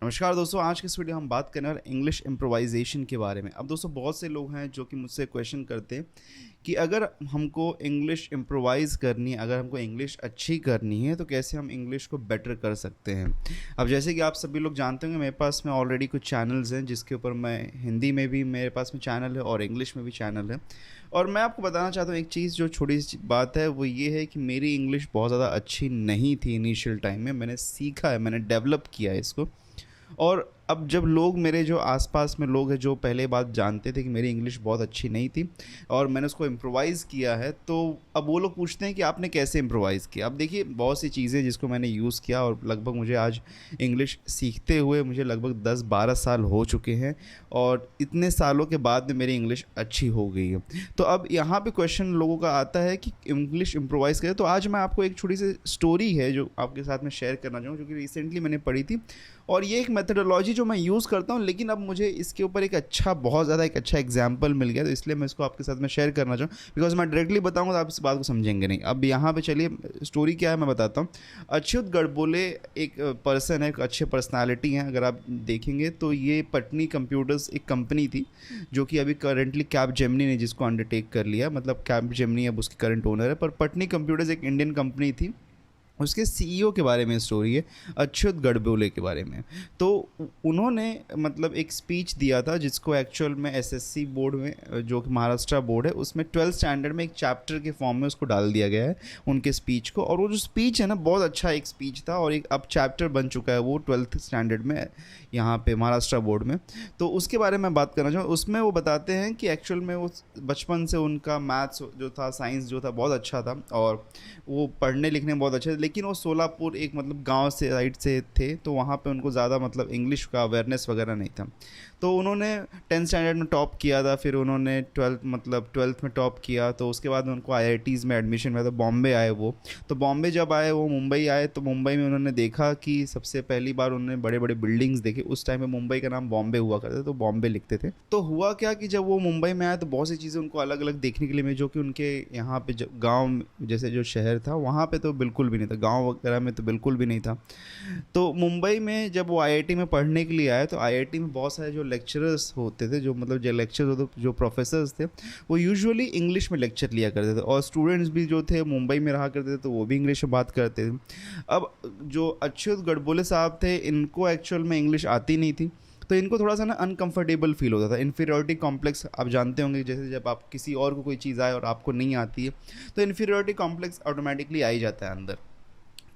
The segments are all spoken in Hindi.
नमस्कार दोस्तों, आज के इस वीडियो हम बात करने वाले इंग्लिश इम्प्रोवाइजेशन के बारे में। अब दोस्तों, बहुत से लोग हैं जो कि मुझसे क्वेश्चन करते हैं कि अगर हमको इंग्लिश इम्प्रोवाइज़ करनी है, अगर हमको इंग्लिश अच्छी करनी है तो कैसे हम इंग्लिश को बेटर कर सकते हैं। अब जैसे कि आप सभी लोग जानते होंगे, मेरे पास में ऑलरेडी कुछ चैनल्स हैं जिसके ऊपर मैं हिंदी में भी मेरे पास में चैनल है और इंग्लिश में भी चैनल है। और मैं आपको बताना चाहता हूँ एक चीज़, जो छोटी सी बात है वो ये है कि मेरी इंग्लिश बहुत ज़्यादा अच्छी नहीं थी इनिशियल टाइम में। मैंने सीखा है, मैंने डेवलप किया है इसको। और अब जब लोग, मेरे जो आसपास में लोग हैं जो पहले बात जानते थे कि मेरी इंग्लिश बहुत अच्छी नहीं थी और मैंने उसको इम्प्रोवाइज़ किया है, तो अब वो लोग पूछते हैं कि आपने कैसे इम्प्रोवाइज़ किया। अब देखिए, बहुत सी चीज़ें जिसको मैंने यूज़ किया और लगभग मुझे आज इंग्लिश सीखते हुए मुझे लगभग 10-12 साल हो चुके हैं और इतने सालों के बाद में मेरी इंग्लिश अच्छी हो गई है। तो अब यहाँ पे क्वेश्चन लोगों का आता है कि इंग्लिश इम्प्रोवाइज़ करें। तो आज मैं आपको एक छोटी सी स्टोरी है जो आपके साथ में शेयर करना चाहूँ, जो कि रिसेंटली मैंने पढ़ी थी। और ये एक मेथडोलॉजी जो मैं यूज़ करता हूँ, लेकिन अब मुझे इसके ऊपर एक अच्छा, बहुत ज़्यादा एक अच्छा एग्जाम्पल मिल गया, तो इसलिए मैं इसको आपके साथ में शेयर करना चाहूँ। बिकॉज मैं डायरेक्टली बताऊँगा तो आप इस बात को समझेंगे नहीं। अब यहाँ पे चलिए, स्टोरी क्या है मैं बताता हूँ। अच्युत गढ़बोले एक पर्सन है, एक अच्छे पर्सनालिटी हैं। अगर आप देखेंगे तो ये पटनी कंप्यूटर्स एक कंपनी थी जो कि अभी करेंटली कैपजेमिनी ने जिसको अंडरटेक कर लिया। मतलब कैपजेमिनी अब उसकी करंट ओनर है, पर पटनी कंप्यूटर्स एक इंडियन कंपनी थी। उसके सीईओ के बारे में स्टोरी है, अच्युत गढ़बोले के बारे में। तो उन्होंने मतलब एक स्पीच दिया था जिसको एक्चुअल में एसएससी बोर्ड में, जो कि महाराष्ट्र बोर्ड है, उसमें 12th स्टैंडर्ड में एक चैप्टर के फॉर्म में उसको डाल दिया गया है उनके स्पीच को। और वो जो स्पीच है ना, बहुत अच्छा एक स्पीच था और एक अब चैप्टर बन चुका है वो 12th स्टैंडर्ड में यहाँ पे महाराष्ट्र बोर्ड में। तो उसके बारे में बात करना चाहूँ। उसमें वो बताते हैं कि एक्चुअल में वो बचपन से उनका मैथ्स जो था, साइंस जो था, बहुत अच्छा था और वो पढ़ने लिखने में बहुत अच्छे थे। लेकिन वो सोलापुर एक मतलब गांव से साइड से थे, तो वहाँ पे उनको ज़्यादा मतलब इंग्लिश का अवेयरनेस वगैरह नहीं था। तो उन्होंने 10th स्टैंडर्ड में टॉप किया था, फिर उन्होंने 12th में टॉप किया। तो उसके बाद उनको आईआईटीज़ में एडमिशन मिला, तो बॉम्बे आए वो। तो बॉम्बे जब आए वो, मुंबई आए, तो मुंबई में उन्होंने देखा कि सबसे पहली बार उन्होंने बड़े बड़े बिल्डिंग्स देखे। उस टाइम में मुंबई का नाम बॉम्बे हुआ करता था, तो बॉम्बे लिखते थे। तो हुआ क्या कि जब वो मुंबई में आए तो बहुत सी चीज़ें उनको अलग अलग देखने के लिए मिली, जो कि उनके यहाँ पे गाँव जैसे जो शहर था वहाँ पे तो बिल्कुल भी नहीं था, गाँव वगैरह में तो बिल्कुल भी नहीं था। तो मुंबई में जब वो आईआईटी में पढ़ने के लिए आए, तो आईआईटी में बहुत सारे जो लेक्चरर्स होते थे, जो मतलब जो लेक्चर होते, जो प्रोफेसर्स थे, वो यूजुअली इंग्लिश में लेक्चर लिया करते थे। और स्टूडेंट्स भी जो थे मुंबई में रहा करते थे, तो वो भी इंग्लिश में बात करते थे। अब जो अच्युत गढ़बोले साहब थे, इनको एक्चुअल में इंग्लिश आती नहीं थी, तो इनको थोड़ा सा ना अनकंफर्टेबल फील होता था। इन्फीरियरिटी कॉम्प्लेक्स आप जानते होंगे, जैसे जब आप किसी और को कोई चीज़ आए और आपको नहीं आती है, तो इन्फीरियरिटी कॉम्प्लेक्स ऑटोमेटिकली आ ही जाता है अंदर।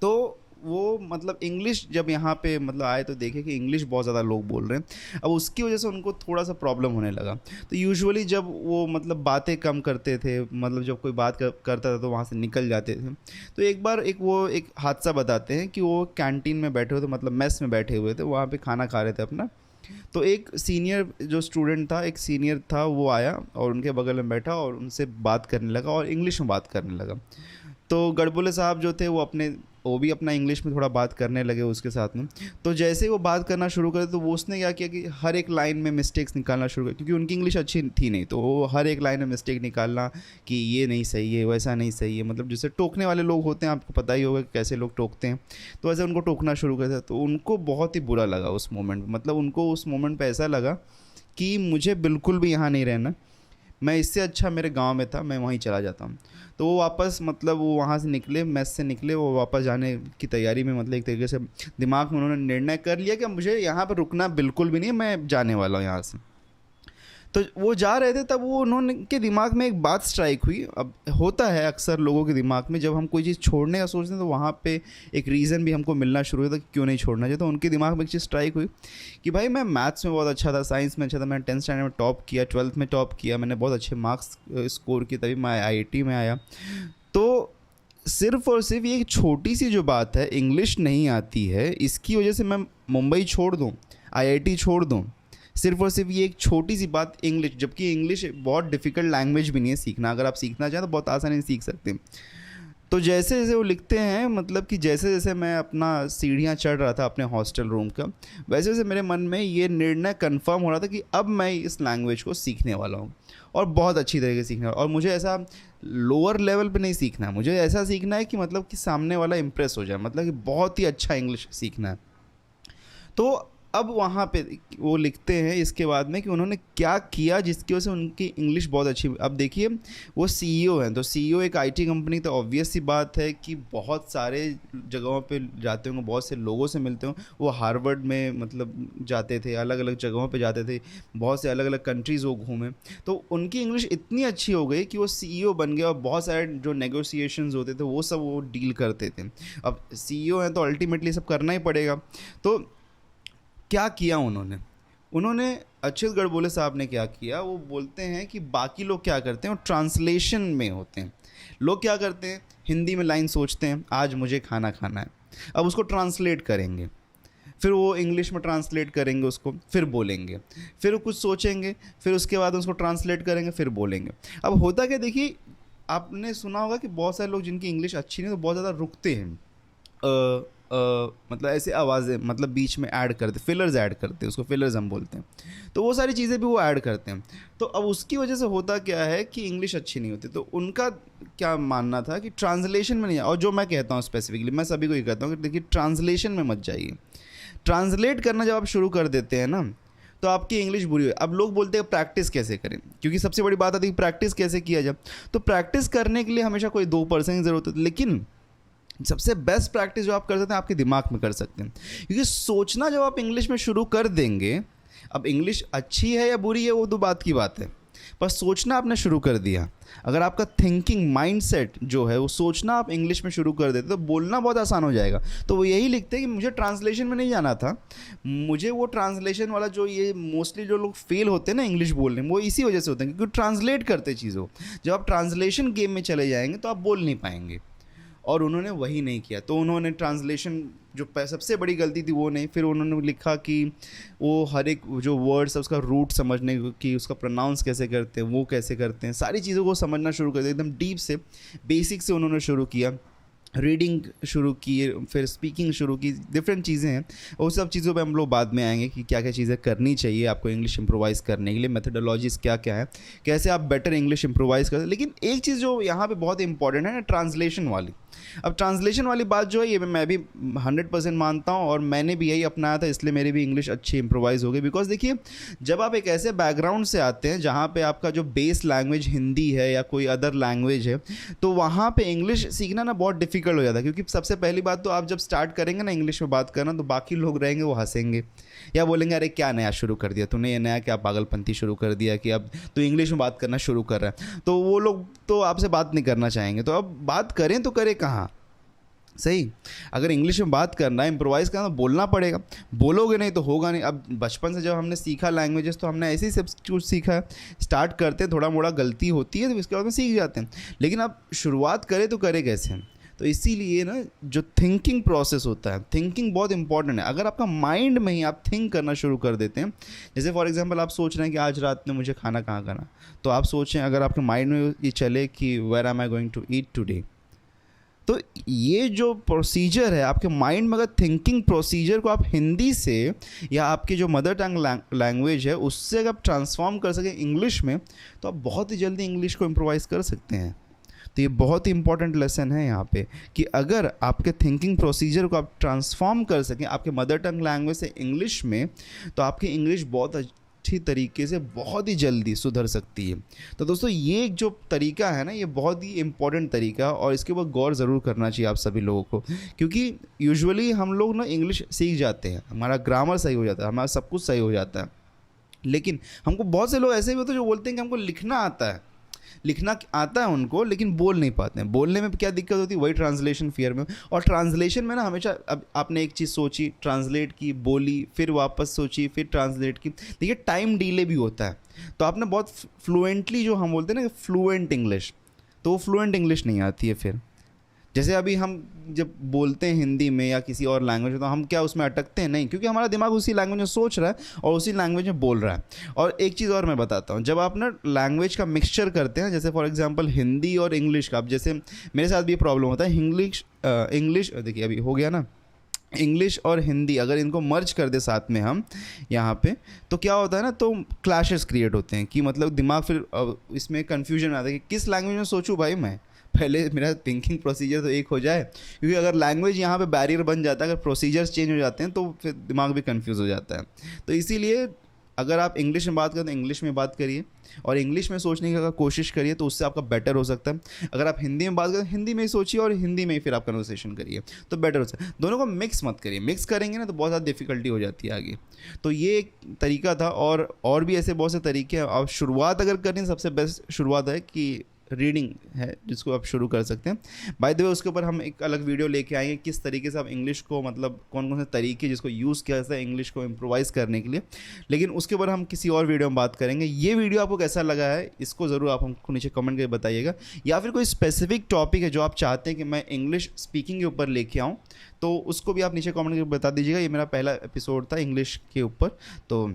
तो वो मतलब इंग्लिश जब यहाँ पे मतलब आए तो देखे कि इंग्लिश बहुत ज़्यादा लोग बोल रहे हैं। अब उसकी वजह से उनको थोड़ा सा प्रॉब्लम होने लगा। तो यूजुअली जब वो मतलब बातें कम करते थे, मतलब जब कोई बात करता था तो वहाँ से निकल जाते थे। तो एक बार एक हादसा बताते हैं कि वो कैंटीन में बैठे हुए थे, मतलब मेस में बैठे हुए थे, वहाँ पे खाना खा रहे थे अपना। तो एक सीनियर जो स्टूडेंट था, एक सीनियर था, वो आया और उनके बगल में बैठा और उनसे बात करने लगा और इंग्लिश में बात करने लगा। तो गढ़बोले साहब जो थे वो भी अपना इंग्लिश में थोड़ा बात करने लगे उसके साथ में। तो जैसे ही वो बात करना शुरू करे, तो वो उसने क्या किया कि हर एक लाइन में मिस्टेक्स निकालना शुरू किया, क्योंकि उनकी इंग्लिश अच्छी थी नहीं। तो वो हर एक लाइन में मिस्टेक निकालना कि ये नहीं सही है, वैसा नहीं सही है, मतलब जैसे टोकने वाले लोग होते हैं, आपको पता ही होगा कि कैसे लोग टोकते हैं। तो वैसे उनको टोकना शुरू कर दिया। तो उनको बहुत ही बुरा लगा उस मोमेंट में। मतलब उनको उस मोमेंट पे ऐसा लगा कि मुझे बिल्कुल भी यहाँ नहीं रहना, मैं इससे अच्छा मेरे गांव में था, मैं वहीं चला जाता हूँ। तो वो वापस मतलब वो वहाँ से निकले, मेस से निकले, वो वापस जाने की तैयारी में, मतलब एक तरीके से दिमाग में उन्होंने निर्णय कर लिया कि मुझे यहाँ पर रुकना बिल्कुल भी नहीं है, मैं जाने वाला हूँ यहाँ से। तो वो जा रहे थे, तब वो उन्होंने के दिमाग में एक बात स्ट्राइक हुई। अब होता है अक्सर लोगों के दिमाग में, जब हम कोई चीज़ छोड़ने का सोचते हैं तो वहाँ पे एक रीज़न भी हमको मिलना शुरू होता है कि क्यों नहीं छोड़ना चाहिए। तो उनके दिमाग में एक चीज़ स्ट्राइक हुई कि भाई, मैं मैथ्स में बहुत अच्छा था, साइंस में अच्छा था, मैंने 10th स्टैंडर्ड में टॉप किया, 12th में टॉप किया, मैंने बहुत अच्छे मार्क्स स्कोर किए, तभी मैं आईआईटी में आया। तो सिर्फ और सिर्फ ये एक छोटी सी जो बात है, इंग्लिश नहीं आती है, इसकी वजह से मैं मुंबई छोड़ दूँ, आईआईटी छोड़ दूँ, सिर्फ और सिर्फ ये एक छोटी सी बात इंग्लिश। जबकि इंग्लिश बहुत डिफ़िकल्ट लैंग्वेज भी नहीं है सीखना, अगर आप सीखना चाहें तो बहुत आसानी से सीख सकते हैं। तो जैसे जैसे वो लिखते हैं, मतलब कि जैसे जैसे मैं अपना सीढ़ियाँ चढ़ रहा था अपने हॉस्टल रूम का, वैसे वैसे मेरे मन में ये निर्णय कंफर्म हो रहा था कि अब मैं इस लैंग्वेज को सीखने वाला हूँ और बहुत अच्छी तरीके से सीखना है। और मुझे ऐसा लोअर लेवल पे नहीं सीखना है, मुझे ऐसा सीखना है कि मतलब कि सामने वाला इम्प्रेस हो जाए, मतलब कि बहुत ही अच्छा इंग्लिश सीखना है। तो अब वहाँ पे वो लिखते हैं इसके बाद में कि उन्होंने क्या किया जिसकी वजह से उनकी इंग्लिश बहुत अच्छी। अब देखिए वो सीईओ हैं, तो सीईओ एक आईटी कंपनी, तो ऑब्वियस सी बात है कि बहुत सारे जगहों पे जाते होंगे, बहुत से लोगों से मिलते हों। वो हार्वर्ड में मतलब जाते थे, अलग अलग जगहों पे जाते थे, बहुत से अलग अलग कंट्रीज़ वो घूमे, तो उनकी इंग्लिश इतनी अच्छी हो गई कि वो सीईओ बन गए और बहुत सारे जो नेगोशिएशंस होते थे वो सब वो डील करते थे। अब सीईओ हैं तो अल्टीमेटली सब करना ही पड़ेगा। तो क्या किया उन्होंने अच्युत गढ़बोले साहब ने क्या किया, वो बोलते हैं कि बाकी लोग क्या करते हैं, वो ट्रांसलेशन में होते हैं। लोग क्या करते हैं, हिंदी में लाइन सोचते हैं, आज मुझे खाना खाना है, अब उसको ट्रांसलेट करेंगे, फिर वो इंग्लिश में ट्रांसलेट करेंगे उसको, फिर बोलेंगे, फिर वो कुछ सोचेंगे, फिर उसके बाद उसको ट्रांसलेट करेंगे, फिर बोलेंगे। अब होता क्या, देखिए आपने सुना होगा कि बहुत सारे लोग जिनकी इंग्लिश अच्छी नहीं तो बहुत ज़्यादा रुकते हैं, मतलब ऐसे आवाज़ें मतलब बीच में ऐड करते, फिलर्स ऐड करते हैं, उसको फिलर्स हम बोलते हैं। तो वो सारी चीज़ें भी वो ऐड करते हैं। तो अब उसकी वजह से होता क्या है कि इंग्लिश अच्छी नहीं होती। तो उनका क्या मानना था कि ट्रांसलेशन में नहीं, और जो मैं कहता हूँ स्पेसिफिकली, मैं सभी को ये कहता हूँ कि देखिए ट्रांसलेशन में मत जाइए। ट्रांसलेट करना जब आप शुरू कर देते हैं ना तो आपकी इंग्लिश बुरी हो। अब लोग बोलते हैं प्रैक्टिस कैसे करें, क्योंकि सबसे बड़ी बात आती है प्रैक्टिस कैसे किया जाए। तो प्रैक्टिस करने के लिए हमेशा कोई 2% की ज़रूरत है, लेकिन सबसे बेस्ट प्रैक्टिस जो आप कर सकते हैं आपके दिमाग में कर सकते हैं। क्योंकि सोचना जब आप इंग्लिश में शुरू कर देंगे, अब इंग्लिश अच्छी है या बुरी है वो दो बात की बात है, पर सोचना आपने शुरू कर दिया, अगर आपका थिंकिंग माइंडसेट जो है वो सोचना आप इंग्लिश में शुरू कर देते तो बोलना बहुत आसान हो जाएगा। तो वो यही लिखते हैं कि मुझे ट्रांसलेशन में नहीं जाना था, मुझे वो ट्रांसलेशन वाला जो ये मोस्टली जो लोग फेल होते हैं ना इंग्लिश बोलने में, वो इसी वजह से होते हैं क्योंकि ट्रांसलेट करते चीज़ों। जब आप ट्रांसलेशन गेम में चले जाएंगे तो आप बोल नहीं पाएंगे, और उन्होंने वही नहीं किया। तो उन्होंने ट्रांसलेशन जो सबसे बड़ी गलती थी वो नहीं, फिर उन्होंने लिखा कि वो हर एक जो वर्ड्स है उसका रूट समझने की, उसका प्रोनाउंस कैसे करते हैं, वो कैसे करते हैं, सारी चीज़ों को समझना शुरू कर दिया, एकदम डीप से बेसिक से उन्होंने शुरू किया। रीडिंग शुरू की, फिर स्पीकिंग शुरू की, डिफरेंट चीज़ें हैं। उस सब चीज़ों पे हम लोग बाद में आएंगे कि क्या क्या चीज़ें करनी चाहिए आपको इंग्लिश इम्प्रोवाइज़ करने के लिए, मेथडोलॉजीज़ क्या क्या है, कैसे आप बेटर इंग्लिश इम्प्रोवाइज़ कर। लेकिन एक चीज़ जो यहाँ पे बहुत इंपॉर्टेंट है ना, ट्रांसलेशन वाली। अब ट्रांसलेशन वाली बात जो है ये मैं भी 100% मानता हूँ, और मैंने भी यही अपनाया था, इसलिए मेरी भी इंग्लिश अच्छी इम्प्रोवाइज़ हो गई। बिकॉज देखिए जब आप एक ऐसे बैकग्राउंड से आते हैं जहाँ पे आपका जो बेस लैंग्वेज हिंदी है या कोई अदर लैंग्वेज है, तो वहाँ पे इंग्लिश सीखना ना बहुत डिफिकल्ट हो जाता है। क्योंकि सबसे पहली बात तो आप जब स्टार्ट करेंगे ना इंग्लिश में बात करना, तो बाकी लोग रहेंगे वो हंसेंगे या बोलेंगे अरे क्या नया शुरू कर दिया तूने, ये नया क्या पागलपंथी शुरू कर दिया कि अब तो इंग्लिश में बात करना शुरू कर रहा है। तो वो लोग तो आपसे बात नहीं करना चाहेंगे। तो अब बात करें तो करें कहाँ, सही। अगर इंग्लिश में बात करना है, इम्प्रोवाइज़ करना, बोलना पड़ेगा, बोलोगे नहीं तो होगा नहीं। अब बचपन से जब हमने सीखा लैंग्वेजेस तो हमने ऐसे ही सब कुछ सीखा है। स्टार्ट करते थोड़ा मोड़ा गलती होती है तो इसके बाद में सीख जाते हैं, लेकिन अब शुरुआत करें तो करें कैसे। तो इसीलिए ना जो थिंकिंग प्रोसेस होता है, थिंकिंग बहुत इंपॉर्टेंट है। अगर आपका माइंड में ही आप थिंक करना शुरू कर देते हैं, जैसे फॉर एग्जांपल आप सोच रहे हैं कि आज रात में मुझे खाना कहाँ खाना, तो आप सोचें अगर आपके माइंड में ये चले कि where am I going to eat today, तो ये जो प्रोसीजर है आपके माइंड में, अगर थिंकिंग प्रोसीजर को आप हिंदी से या आपकी जो मदर टंग लैंग्वेज है उससे अगर आप ट्रांसफॉर्म कर सकें इंग्लिश में, तो आप बहुत ही जल्दी इंग्लिश को इम्प्रोवाइज़ कर सकते हैं। तो ये बहुत ही इंपॉर्टेंट लेसन है यहाँ पे कि अगर आपके थिंकिंग प्रोसीजर को आप ट्रांसफॉर्म कर सकें आपके मदर टंग लैंग्वेज से इंग्लिश में, तो आपकी इंग्लिश बहुत अच्छी तरीके से बहुत ही जल्दी सुधर सकती है। तो दोस्तों ये जो तरीका है ना, ये बहुत ही इम्पॉर्टेंट तरीका है और इसके ऊपर गौर ज़रूर करना चाहिए आप सभी लोगों को। क्योंकि यूजुअली हम लोग ना इंग्लिश सीख जाते हैं, हमारा ग्रामर सही हो जाता है, हमारा सब कुछ सही हो जाता है, लेकिन हमको बहुत से लोग ऐसे भी होते हैं जो बोलते हैं कि हमको लिखना आता है, लिखना आता है उनको, लेकिन बोल नहीं पाते हैं। बोलने में क्या दिक्कत होती है, वही ट्रांसलेशन फियर में। और ट्रांसलेशन में ना हमेशा, अब आपने एक चीज़ सोची, ट्रांसलेट की, बोली, फिर वापस सोची, फिर ट्रांसलेट की, देखिए टाइम डिले भी होता है। तो आपने बहुत फ्लुएंटली, जो हम बोलते हैं ना फ्लुएंट इंग्लिश, तो वो फ्लुएंट इंग्लिश नहीं आती है। फिर जैसे अभी हम जब बोलते हैं हिंदी में या किसी और लैंग्वेज में, तो हम क्या उसमें अटकते हैं? नहीं, क्योंकि हमारा दिमाग उसी लैंग्वेज में सोच रहा है और उसी लैंग्वेज में बोल रहा है। और एक चीज़ और मैं बताता हूँ, जब आप ना लैंग्वेज का मिक्सचर करते हैं, जैसे फॉर एग्जांपल हिंदी और इंग्लिश का, अब जैसे मेरे साथ भी प्रॉब्लम होता है, इंग्लिश देखिए अभी हो गया ना, इंग्लिश और हिंदी अगर इनको मर्ज कर दे साथ में हम यहाँ पे, तो क्या होता है ना, तो क्लैशेस क्रिएट होते हैं कि मतलब दिमाग फिर इसमें कन्फ्यूजन आता है कि किस लैंग्वेज में सोचूं भाई मैं, पहले मेरा थिंकिंग प्रोसीजर तो एक हो जाए, क्योंकि अगर लैंग्वेज यहाँ पे बैरियर बन जाता है, अगर प्रोसीजर्स चेंज हो जाते हैं तो फिर दिमाग भी कंफ्यूज हो जाता है। तो इसीलिए अगर आप इंग्लिश में बात करें तो इंग्लिश में बात करिए, और इंग्लिश में सोचने की अगर कोशिश करिए तो उससे आपका बेटर हो सकता है। अगर आप हिंदी में बात करें तो हिंदी में ही सोचिए और हिंदी में ही फिर आप कन्वर्सेशन करिए तो बेटर हो सकता है। दोनों को मिक्स मत करिए, मिक्स करेंगे ना तो बहुत ज़्यादा डिफिकल्टी हो जाती है आगे। तो ये एक तरीका था, और भी ऐसे बहुत से तरीके हैं। आप शुरुआत अगर करें, सबसे बेस्ट शुरुआत है कि रीडिंग है जिसको आप शुरू कर सकते हैं। बाय द वे उसके ऊपर हम एक अलग वीडियो लेके आएंगे किस तरीके से आप इंग्लिश को, मतलब कौन कौन से तरीके जिसको यूज़ किया जाता है इंग्लिश को इम्प्रोवाइज़ करने के लिए, लेकिन उसके ऊपर हम किसी और वीडियो में बात करेंगे। ये वीडियो आपको कैसा लगा है इसको ज़रूर आप हमको नीचे कमेंट करके बताइएगा, या फिर कोई स्पेसिफिक टॉपिक है जो आप चाहते हैं कि मैं इंग्लिश स्पीकिंग के ऊपर लेके आऊँ तो उसको भी आप नीचे कमेंट करके बता दीजिएगा। ये मेरा पहला एपिसोड था इंग्लिश के ऊपर, तो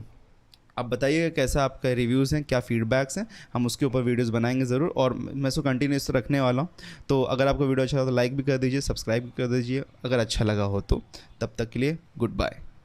आप बताइएगा कैसा आपका रिव्यूज़ हैं, क्या फीडबैक्स हैं, हम उसके ऊपर वीडियोस बनाएंगे ज़रूर, और मैं इसको कंटिन्यूस रखने वाला हूँ। तो अगर आपको वीडियो अच्छा लगा तो लाइक भी कर दीजिए, सब्सक्राइब भी कर दीजिए अगर अच्छा लगा हो तो। तब तक के लिए गुड बाय।